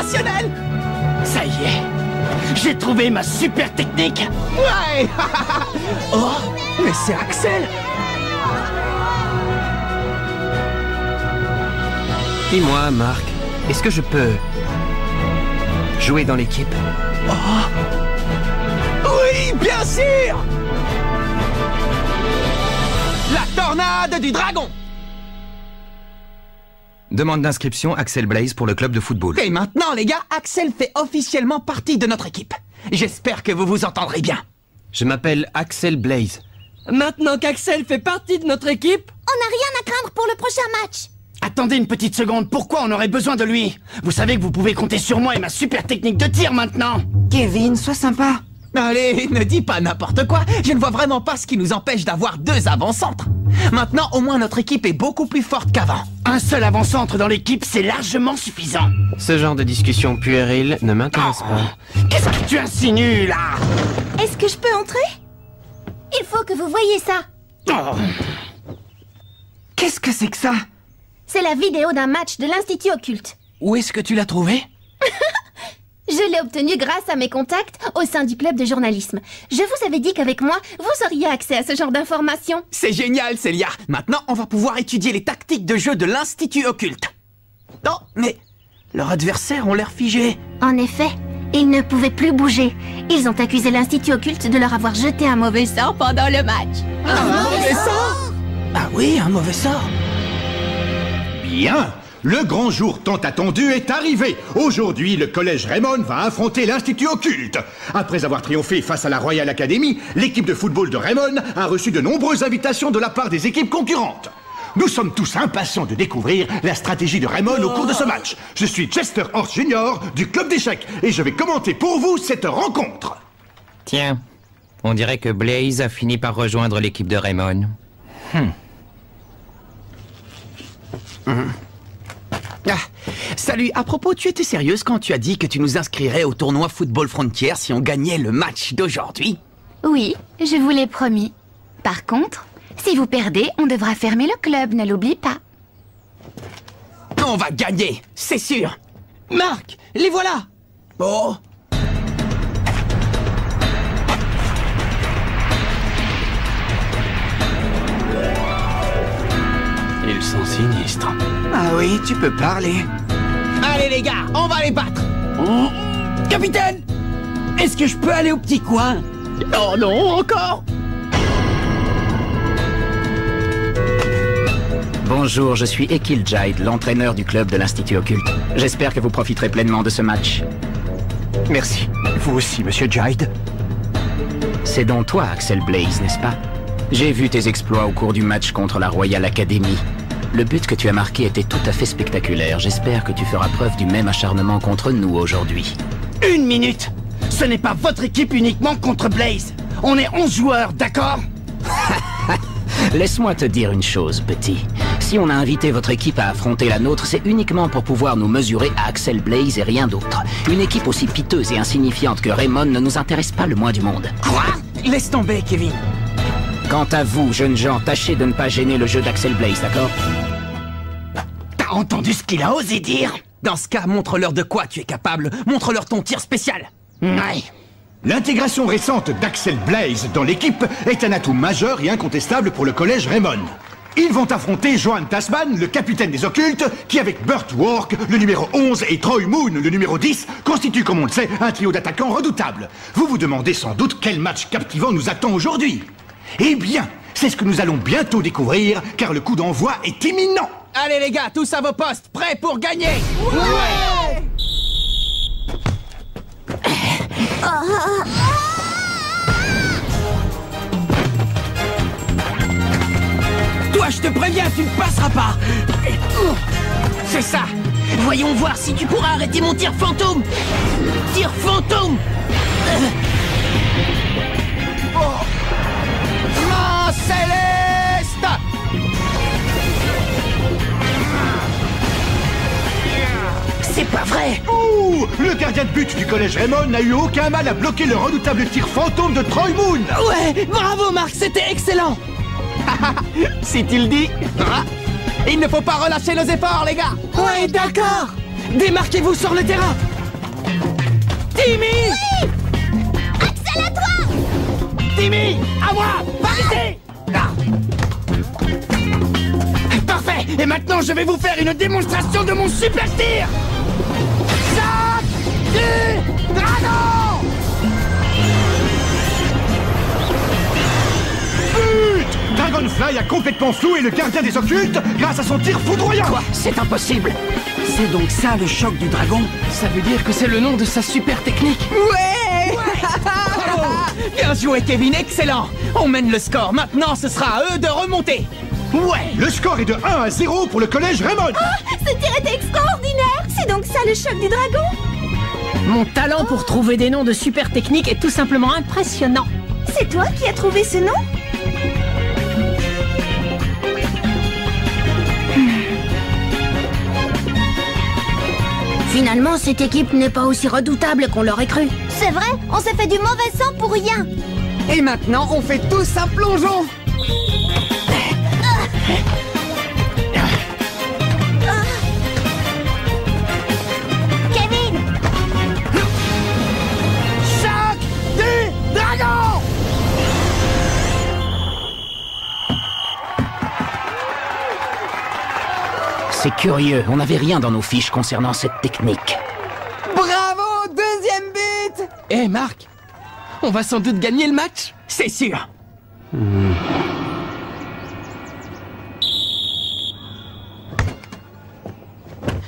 opérationnel. Ça y est, j'ai trouvé ma super technique. Ouais. Oh, mais c'est Axel. Dis-moi, Marc, est-ce que je peux jouer dans l'équipe? Oui, bien sûr. La tornade du dragon. Demande d'inscription Axel Blaze pour le club de football. Et maintenant, les gars, Axel fait officiellement partie de notre équipe. J'espère que vous vous entendrez bien. Je m'appelle Axel Blaze. Maintenant qu'Axel fait partie de notre équipe... On n'a rien à craindre pour le prochain match. Attendez une petite seconde, pourquoi on aurait besoin de lui? Vous savez que vous pouvez compter sur moi et ma super technique de tir maintenant. Kevin, sois sympa. Allez, ne dis pas n'importe quoi. Je ne vois vraiment pas ce qui nous empêche d'avoir 2 avant-centres. Maintenant, au moins, notre équipe est beaucoup plus forte qu'avant. Un seul avant-centre dans l'équipe, c'est largement suffisant. Ce genre de discussion puérile ne m'intéresse pas. Qu'est-ce que tu insinues, là? Est-ce que je peux entrer? Il faut que vous voyiez ça. Oh. Qu'est-ce que c'est que ça? C'est la vidéo d'un match de l'Institut Occulte. Où est-ce que tu l'as trouvé? Je l'ai obtenue grâce à mes contacts au sein du club de journalisme. Je vous avais dit qu'avec moi, vous auriez accès à ce genre d'informations. C'est génial, Célia. Maintenant, on va pouvoir étudier les tactiques de jeu de l'Institut Occulte. Non, mais leurs adversaires ont l'air figés. En effet, ils ne pouvaient plus bouger. Ils ont accusé l'Institut Occulte de leur avoir jeté un mauvais sort pendant le match. Un mauvais sort? Ah oui, un mauvais sort. Bien, le grand jour tant attendu est arrivé. Aujourd'hui, le collège Raymond va affronter l'Institut Occulte. Après avoir triomphé face à la Royal Academy, l'équipe de football de Raymond a reçu de nombreuses invitations de la part des équipes concurrentes. Nous sommes tous impatients de découvrir la stratégie de Raymond au cours de ce match. Je suis Chester Horst Jr. du club d'échecs et je vais commenter pour vous cette rencontre. Tiens, on dirait que Blaze a fini par rejoindre l'équipe de Raymond. Ah, salut, à propos, tu étais sérieuse quand tu as dit que tu nous inscrirais au tournoi Football Frontier si on gagnait le match d'aujourd'hui? Oui, je vous l'ai promis. Par contre, si vous perdez, on devra fermer le club, ne l'oublie pas. On va gagner, c'est sûr. Marc, les voilà. Oh. Ils sont sinistres. Ah oui, tu peux parler. Allez les gars, on va les battre. Oh. Capitaine, est-ce que je peux aller au petit coin? Oh non, encore. Bonjour, je suis Ekil Jide, l'entraîneur du club de l'Institut Occulte. J'espère que vous profiterez pleinement de ce match. Merci. Vous aussi, monsieur Jide. C'est donc toi, Axel Blaze, n'est-ce pas? J'ai vu tes exploits au cours du match contre la Royal Academy. Le but que tu as marqué était tout à fait spectaculaire. J'espère que tu feras preuve du même acharnement contre nous aujourd'hui. Une minute. Ce n'est pas votre équipe uniquement contre Blaze. On est 11 joueurs, d'accord? Laisse-moi te dire une chose, petit. Si on a invité votre équipe à affronter la nôtre, c'est uniquement pour pouvoir nous mesurer à Axel Blaze et rien d'autre. Une équipe aussi piteuse et insignifiante que Raymond ne nous intéresse pas le moins du monde. Quoi? Laisse tomber, Kevin. Quant à vous, jeunes gens, tâchez de ne pas gêner le jeu d'Axel Blaze, d'accord? T'as entendu ce qu'il a osé dire? Dans ce cas, montre-leur de quoi tu es capable. Montre-leur ton tir spécial. Ouais. L'intégration récente d'Axel Blaze dans l'équipe est un atout majeur et incontestable pour le collège Raymond. Ils vont affronter Johan Tasman, le capitaine des occultes, qui avec Burt Work, le numéro 11, et Troy Moon, le numéro 10, constitue, comme on le sait, un trio d'attaquants redoutables. Vous vous demandez sans doute quel match captivant nous attend aujourd'hui. Eh bien, c'est ce que nous allons bientôt découvrir, car le coup d'envoi est imminent. Allez les gars, tous à vos postes, prêts pour gagner. Ouais. Toi, je te préviens, tu ne passeras pas. C'est ça. Voyons voir si tu pourras arrêter mon tir fantôme. Tir fantôme. Main céleste. C'est pas vrai. Ouh, le gardien de but du collège Raymond n'a eu aucun mal à bloquer le redoutable tir fantôme de Troy Moon. Ouais, bravo Marc, c'était excellent. Si tu le dis. Il ne faut pas relâcher nos efforts, les gars. Ouais, d'accord. Démarquez-vous sur le terrain. Timmy! Oui! Axel, à toi! Timmy! À moi! Par ici! Ah. Parfait! Et maintenant, je vais vous faire une démonstration de mon super tir! Choc du dragon! But! Dragonfly a complètement floué le gardien des occultes grâce à son tir foudroyant. Quoi? C'est impossible! C'est donc ça le choc du dragon? Ça veut dire que c'est le nom de sa super technique. Ouais, Bien joué, Kevin, excellent. On mène le score. Maintenant, ce sera à eux de remonter. Ouais. Le score est de 1-0 pour le collège Raymond. Ce tir était extraordinaire! C'est donc ça le choc du dragon? Mon talent pour trouver des noms de super techniques est tout simplement impressionnant. C'est toi qui as trouvé ce nom? Finalement, cette équipe n'est pas aussi redoutable qu'on l'aurait cru. C'est vrai, on s'est fait du mauvais sang pour rien. Et maintenant, on fait tous un plongeon. Kevin! Choc du dragon! C'est curieux, on n'avait rien dans nos fiches concernant cette technique. Bravo, deuxième but. Eh Marc, on va sans doute gagner le match. C'est sûr.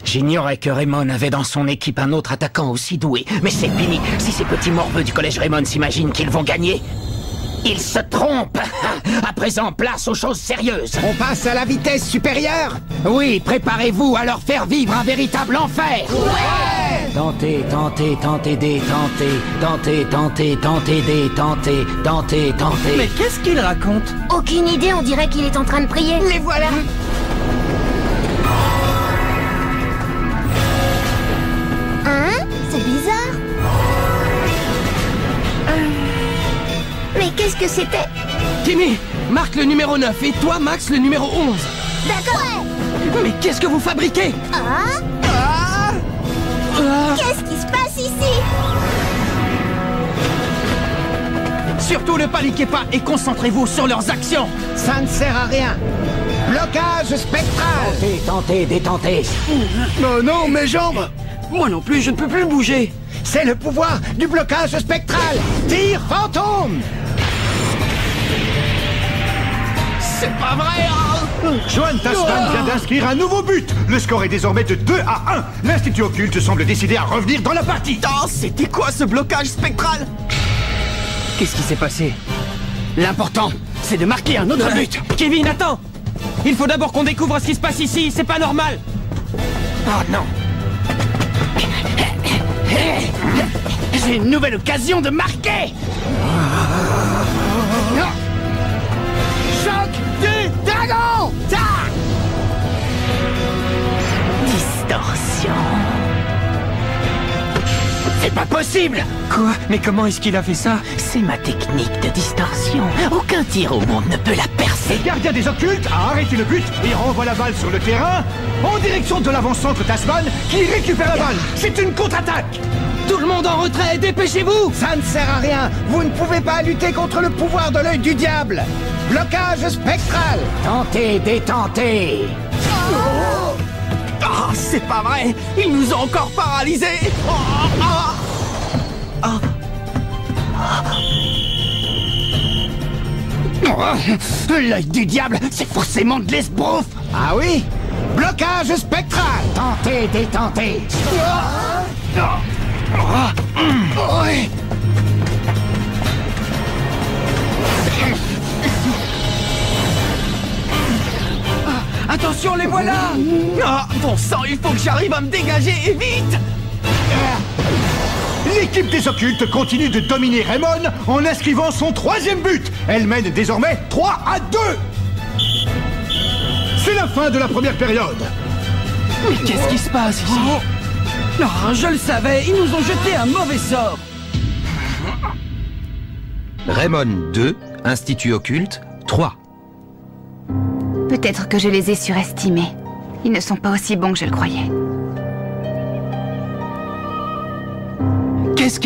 J'ignorais que Raymond avait dans son équipe un autre attaquant aussi doué. Mais c'est fini. Si ces petits morveux du collège Raymond s'imaginent qu'ils vont gagner, ils se trompent. À présent, place aux choses sérieuses. On passe à la vitesse supérieure? Oui, préparez-vous à leur faire vivre un véritable enfer. Ouais! Tentez, tentez, tentez des, tentez, tentez, tentez, tentez des, tentez, tentez, tentez. Mais qu'est-ce qu'il raconte? Aucune idée, on dirait qu'il est en train de prier. Les voilà. Hein? C'est bizarre. Mais qu'est-ce que c'était? Timmy, Marc le numéro 9 et toi Max le numéro 11. D'accord. Mais qu'est-ce que vous fabriquez? Qu'est-ce qui se passe ici? Surtout ne paniquez pas et concentrez-vous sur leurs actions. Ça ne sert à rien. Blocage spectral. Tentez, tentez, détentez. Oh non, mes jambes! Moi non plus, je ne peux plus bouger. C'est le pouvoir du blocage spectral. Tir fantôme. C'est pas vrai, hein? Johan Tasman vient d'inscrire un nouveau but. Le score est désormais de 2-1. L'Institut Occulte semble décidé à revenir dans la partie. Oh, c'était quoi ce blocage spectral? Qu'est-ce qui s'est passé? L'important, c'est de marquer un autre but. Kevin, attends! Il faut d'abord qu'on découvre ce qui se passe ici, c'est pas normal! Oh non. J'ai une nouvelle occasion de marquer. Choc du dragon. Distorsion. C'est pas possible. Quoi? Mais comment est-ce qu'il a fait ça? C'est ma technique de distorsion. Aucun tir au monde ne peut la percer. Le gardien des occultes a arrêté le but et renvoie la balle sur le terrain en direction de l'avant-centre Tasman qui récupère la balle. C'est une contre-attaque. Tout le monde en retrait, dépêchez-vous! Ça ne sert à rien. Vous ne pouvez pas lutter contre le pouvoir de l'œil du diable. Blocage spectral. Tentez, détentez. Ah, c'est pas vrai. Ils nous ont encore paralysés. L'œil du diable, c'est forcément de l'esbrouf. Ah oui? Blocage spectral. Tentez, détentez. Oui. Attention, les voilà. Ah, bon sang, il faut que j'arrive à me dégager et vite. L'équipe des occultes continue de dominer Raymond en inscrivant son 3e but. Elle mène désormais 3-2. C'est la fin de la première période. Mais qu'est-ce qui se passe ici? Oh, je le savais, ils nous ont jeté un mauvais sort. Raymond 2, Institut Occulte 3. Peut-être que je les ai surestimés. Ils ne sont pas aussi bons que je le croyais.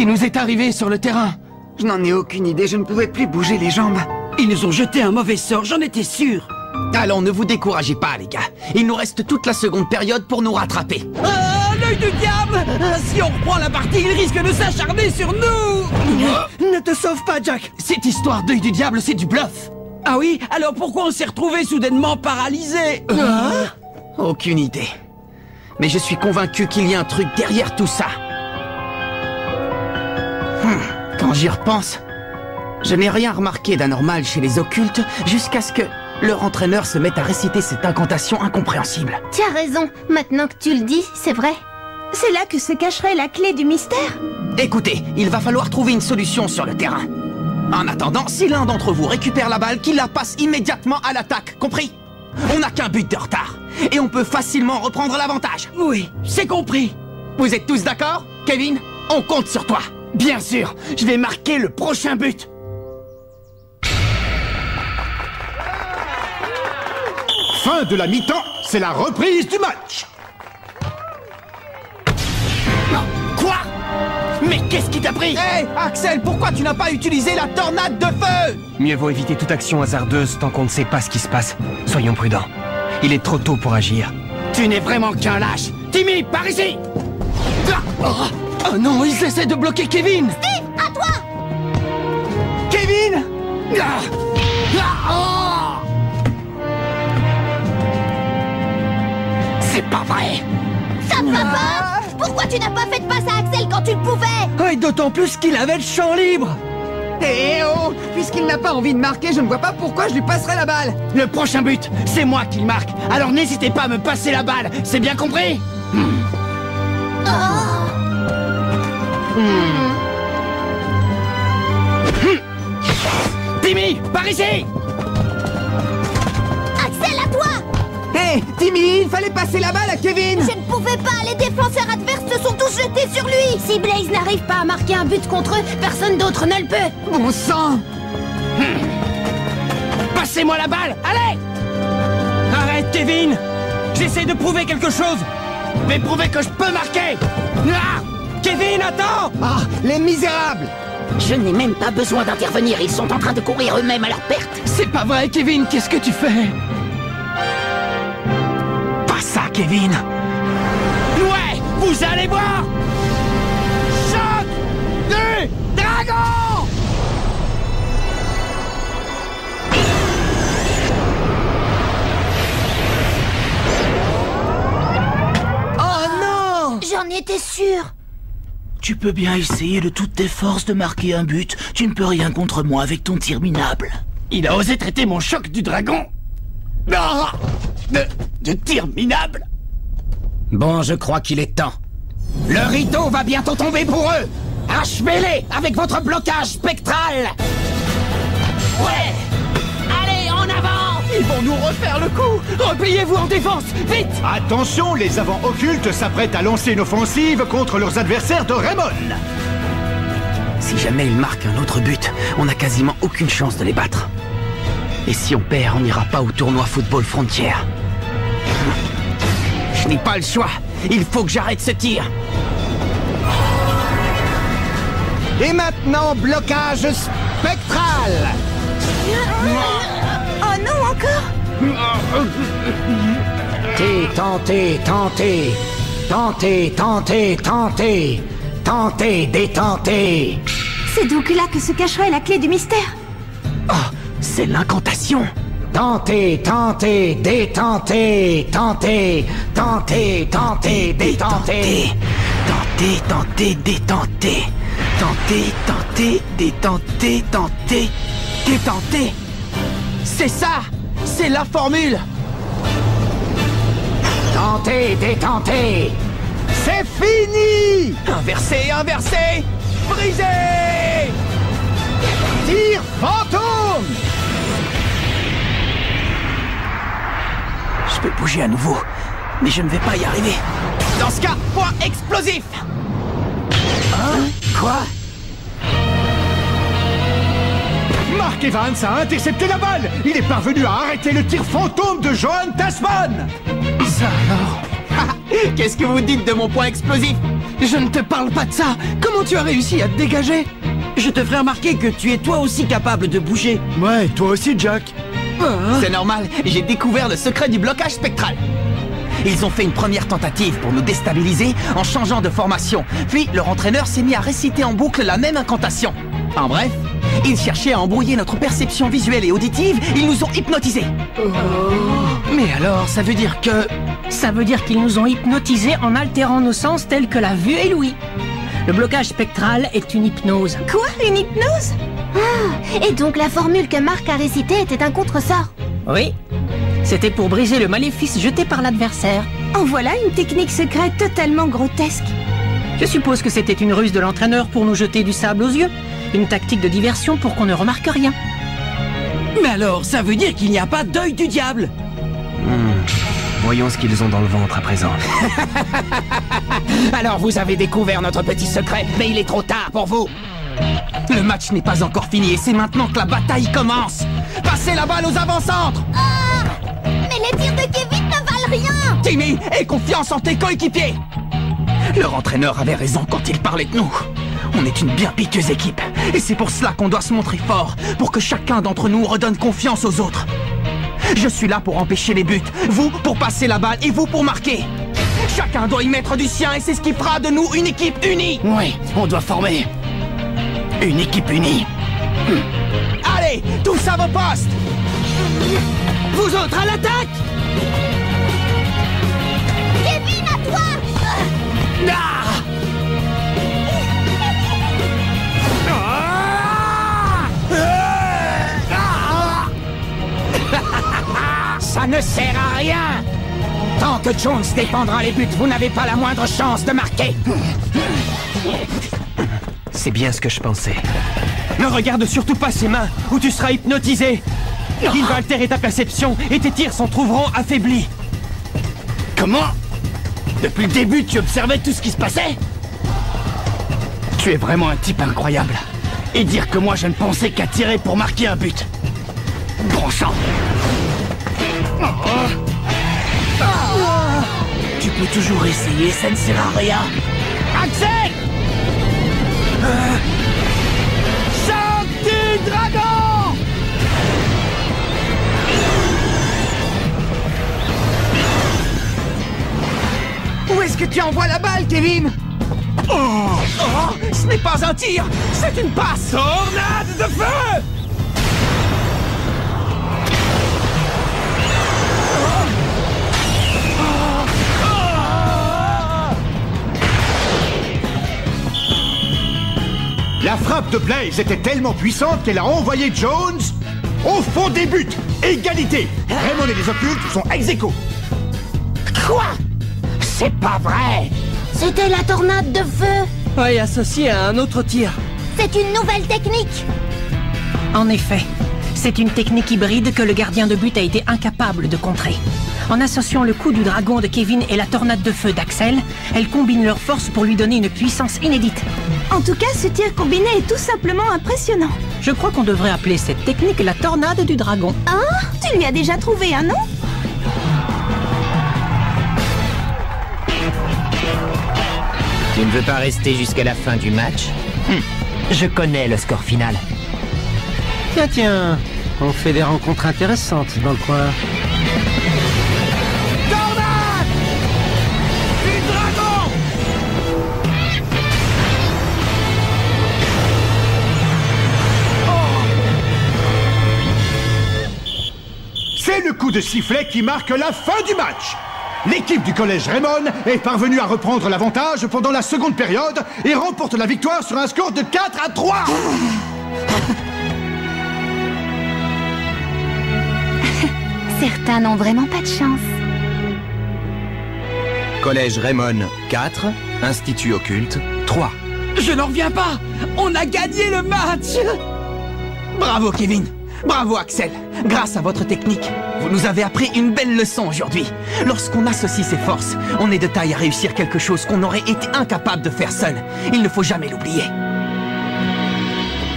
qui nous est arrivé sur le terrain? Je n'en ai aucune idée, je ne pouvais plus bouger les jambes. Ils nous ont jeté un mauvais sort, j'en étais sûr. Allons, ne vous découragez pas, les gars. Il nous reste toute la seconde période pour nous rattraper. L'œil du diable! Si on reprend la partie, il risque de s'acharner sur nous! Ne te sauve pas, Jack! Cette histoire d'œil du diable, c'est du bluff. Ah oui? Alors pourquoi on s'est retrouvés soudainement paralysés? Aucune idée. Mais je suis convaincu qu'il y a un truc derrière tout ça. Quand j'y repense, je n'ai rien remarqué d'anormal chez les occultes jusqu'à ce que leur entraîneur se mette à réciter cette incantation incompréhensible. Tu as raison, maintenant que tu le dis, c'est vrai. C'est là que se cacherait la clé du mystère. Écoutez, il va falloir trouver une solution sur le terrain. En attendant, si l'un d'entre vous récupère la balle, qu'il la passe immédiatement à l'attaque, compris? On n'a qu'un but de retard, et on peut facilement reprendre l'avantage. Oui, c'est compris. Vous êtes tous d'accord? Kevin, on compte sur toi. Bien sûr, je vais marquer le prochain but. Fin de la mi-temps, c'est la reprise du match. Quoi? Mais qu'est-ce qui t'a pris? Hé, Axel, pourquoi tu n'as pas utilisé la tornade de feu? Mieux vaut éviter toute action hasardeuse tant qu'on ne sait pas ce qui se passe. Soyons prudents. Il est trop tôt pour agir. Tu n'es vraiment qu'un lâche. Timmy, par ici! Oh non, ils essaient de bloquer Kevin. Steve, à toi! Kevin! C'est pas vrai! Ça va pas! Pourquoi tu n'as pas fait de passe à Axel quand tu le pouvais? Et d'autant plus qu'il avait le champ libre! Eh oh! Puisqu'il n'a pas envie de marquer, je ne vois pas pourquoi je lui passerai la balle. Le prochain but, c'est moi qui le marque. Alors n'hésitez pas à me passer la balle, c'est bien compris? Timmy, par ici! Axel, à toi! Hé, Timmy, il fallait passer la balle à Kevin. Je ne pouvais pas, les défenseurs adverses se sont tous jetés sur lui! Si Blaze n'arrive pas à marquer un but contre eux, personne d'autre ne le peut! Bon sang! Passez-moi la balle, allez! Arrête, Kevin! J'essaie de prouver quelque chose! Mais prouver que je peux marquer! Ah! Kevin, attends! Ah, les misérables! Je n'ai même pas besoin d'intervenir, ils sont en train de courir eux-mêmes à leur perte. C'est pas vrai, Kevin, qu'est-ce que tu fais? Pas ça, Kevin! Ouais, vous allez voir! Choc du dragon! Oh non! J'en étais sûre! Tu peux bien essayer de toutes tes forces de marquer un but. Tu ne peux rien contre moi avec ton tir minable. Il a osé traiter mon choc du dragon de tir minable. Bon, je crois qu'il est temps. Le rideau va bientôt tomber pour eux. Achevez-les avec votre blocage spectral. Ouais! Allez, en avant! Ils vont nous refaire le coup! Repliez-vous en défense, vite! Attention, les avants occultes s'apprêtent à lancer une offensive contre leurs adversaires de Raymond. Si jamais ils marquent un autre but, on n'a quasiment aucune chance de les battre. Et si on perd, on n'ira pas au tournoi Football Frontier. Je n'ai pas le choix. Il faut que j'arrête ce tir. Et maintenant, blocage spectral! Oh non, encore? Tentez, détentez. C'est donc là que se cacherait la clé du mystère. Oh, c'est l'incantation. Tentez, détentez. Détentez. C'est ça. C'est la formule. Détentez. C'est fini! Inversé. Brisé. Tir fantôme! Je peux bouger à nouveau, mais je ne vais pas y arriver. Dans ce cas, point explosif. Hein? Quoi? Mark Evans a intercepté la balle. Il est parvenu à arrêter le tir fantôme de Johan Tasman. Ça alors? Qu'est-ce que vous dites de mon point explosif? Je ne te parle pas de ça. Comment tu as réussi à te dégager? Je te ferai remarquer que tu es toi aussi capable de bouger. Ouais, toi aussi, Jack. C'est normal, j'ai découvert le secret du blocage spectral. Ils ont fait une première tentative pour nous déstabiliser en changeant de formation. Puis leur entraîneur s'est mis à réciter en boucle la même incantation. En bref, ils cherchaient à embrouiller notre perception visuelle et auditive, ils nous ont hypnotisés. Mais alors, ça veut dire que... Ça veut dire qu'ils nous ont hypnotisés en altérant nos sens tels que la vue et l'ouïe. Le blocage spectral est une hypnose. Quoi? Une hypnose? Ah, et donc la formule que Marc a récitée était un contresort? Oui. C'était pour briser le maléfice jeté par l'adversaire. En voilà une technique secrète totalement grotesque. Je suppose que c'était une ruse de l'entraîneur pour nous jeter du sable aux yeux. Une tactique de diversion pour qu'on ne remarque rien. Mais alors, ça veut dire qu'il n'y a pas d'œil du diable. Voyons ce qu'ils ont dans le ventre à présent. Alors vous avez découvert notre petit secret, mais il est trop tard pour vous. Le match n'est pas encore fini et c'est maintenant que la bataille commence. Passez la balle aux avant-centres. Mais les tirs de Kevin ne valent rien. Timmy, aie confiance en tes coéquipiers. Leur entraîneur avait raison quand il parlait de nous. On est une bien piteuse équipe. Et c'est pour cela qu'on doit se montrer fort, pour que chacun d'entre nous redonne confiance aux autres. Je suis là pour empêcher les buts, vous pour passer la balle et vous pour marquer. Chacun doit y mettre du sien et c'est ce qui fera de nous une équipe unie. Oui, on doit former une équipe unie. Allez, tous à vos postes. Vous autres, à l'attaque! Kevin, à toi! Ça ne sert à rien! Tant que Jones défendra les buts, vous n'avez pas la moindre chance de marquer! C'est bien ce que je pensais. Ne regarde surtout pas ses mains, ou tu seras hypnotisé! Il va altérer ta perception, et tes tirs s'en trouveront affaiblis! Comment? Depuis le début, tu observais tout ce qui se passait? Tu es vraiment un type incroyable. Et dire que moi je ne pensais qu'à tirer pour marquer un but. Bon sang! Tu peux toujours essayer, ça ne sert à rien. Axel! Choc du dragon! Où est-ce que tu envoies la balle, Kevin? Ce n'est pas un tir, c'est une passe! Tornade de feu! La frappe de Blaze était tellement puissante qu'elle a envoyé Jones au fond des buts. Égalité. Raymond et les occultes sont ex-aequo. Quoi? C'est pas vrai! C'était la tornade de feu. Oui, associé à un autre tir. C'est une nouvelle technique. En effet, c'est une technique hybride que le gardien de but a été incapable de contrer. En associant le coup du dragon de Kevin et la tornade de feu d'Axel, elle combine leurs forces pour lui donner une puissance inédite. En tout cas, ce tir combiné est tout simplement impressionnant. Je crois qu'on devrait appeler cette technique la tornade du dragon. Ah, tu lui as déjà trouvé un nom? Tu ne veux pas rester jusqu'à la fin du match? Je connais le score final. Tiens, tiens, on fait des rencontres intéressantes dans le coin. Tornade du dragon! C'est le coup de sifflet qui marque la fin du match. L'équipe du collège Raymond est parvenue à reprendre l'avantage pendant la seconde période et remporte la victoire sur un score de 4-3. Certains n'ont vraiment pas de chance. Collège Raymond 4, Institut Occulte 3. Je n'en reviens pas! On a gagné le match! Bravo, Kevin! Bravo, Axel! Grâce à votre technique, vous nous avez appris une belle leçon aujourd'hui. Lorsqu'on associe ses forces, on est de taille à réussir quelque chose qu'on aurait été incapable de faire seul. Il ne faut jamais l'oublier.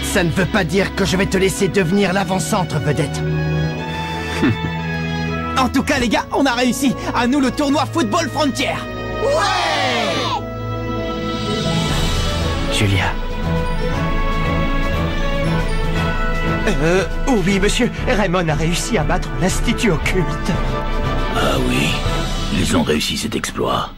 Ça ne veut pas dire que je vais te laisser devenir l'avant-centre, vedette. En tout cas, les gars, on a réussi. À nous le tournoi Football Frontier. Julia. Oui, monsieur. Raymond a réussi à battre l'Institut Occulte. Ah oui, ils ont réussi cet exploit.